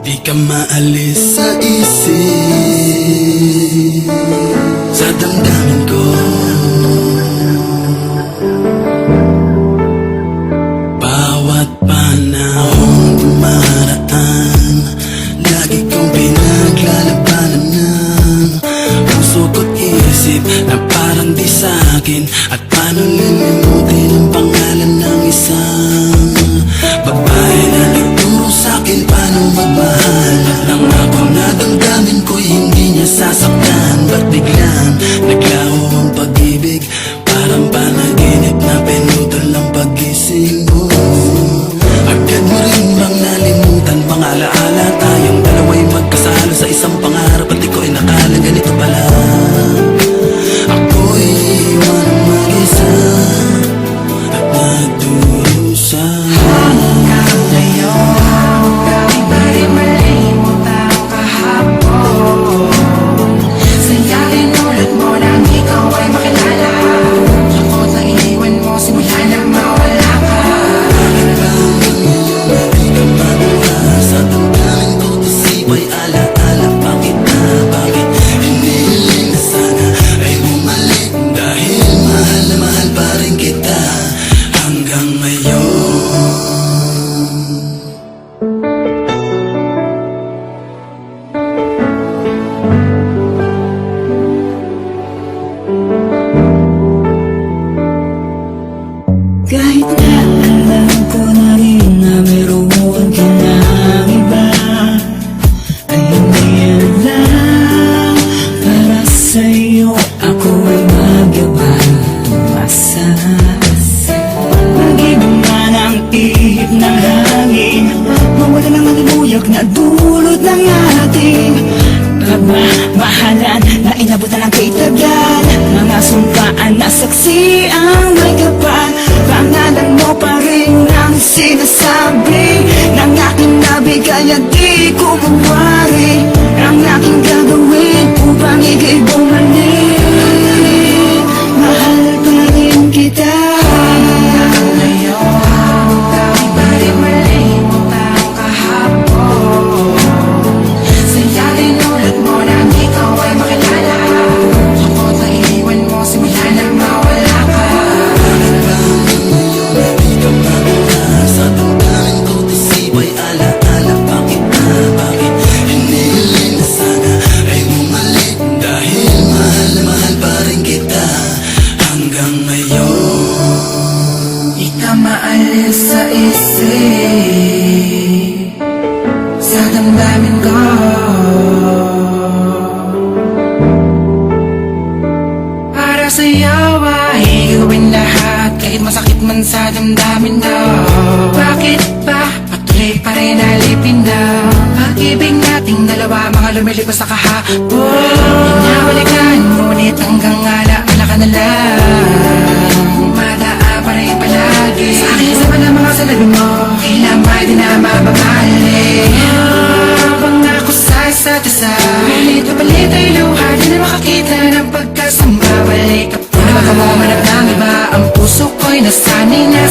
Di ka maalis sa isip, sa damdamin ko. Bawat panahon dumaraan, lagi kong pinaglalabanan ng puso ko't isip na parang di sa'kin. At paano lilimutin ang pangalan ng isang babae na nagturo sa'kin paano magmahal. At nangako na damdamin ko'y hindi niya sasaktan. Ba't biglang naglaho ang pag-ibig, parang panaginip na pinutol ang pag-gising mo. Agad mo rin bang nalimutan mga alaala? Tayong dalawa'y magkasalo sa isang pangarap, at di ko'y nakala ganito pala. Ako'y iwan ang mag-isa at nagdurusa. Hanggang ngayon, di ba rin malimot ang kahapon? Sayarin ulit mo nang ikaw ay makilala. Takot na iniwan mo simula nang mawala ka. Di ka mawala sa damdamin ko, isipa'y alaala. Bakit na, bakit hinihiling na sana ay bumalik? Dahil mahal na mahal pa rin kita hanggang ngayon. Kahit na alam ko na rin na meron ka ng iba, ay hindi yan lang para sa'yo. Ako ay magyabang tumasa. Mag-ibang man ang ihip ng hangin, mawala ng malimuyak na dulot ng ating pagmamahalan na inabot na lang kay tagal. Mga sumpaan na saksi ang may kapal, pangalan mo pa rin ang sinasabi ng aking nabigay at di ko mawari. Ang aking gagawin upang ika'y bumalik, mahal pa rin kita. Hanggang ngayon, di ba rin malimot ang kahapon? Sayarin ulit mo nang ikaw ay makilala. Takot na iniwan mo simula nang mawala ka. Di ka mawala sa damdamin ko, isipa'y alaala. Bakit na, bakit hinihiling na sana ay bumalik? Dahil mahal na mahal pa rin kita hanggang ngayon. Di ka maalis sa isip, sa damdamin ko. Para sa'yo ay gawin lahat, kahit masakit man sa damdamin daw. Bakit ba patuloy pa rin alipin daw? Pag-ibig nating dalawa, mga lumilipas sa kahapon. Hinahalikan, ngunit hanggang alaala ka na lang. Madaan pa rin palagi sa akin sama ng mga salabi mo, kailan ba'y di na mababalik? Habang ako sa isa't isa, ngunit papalit ay luha, di na makakita ng pagkasama. Balik ka po na baka mo manap ng iba, ang puso ko'y nasanay na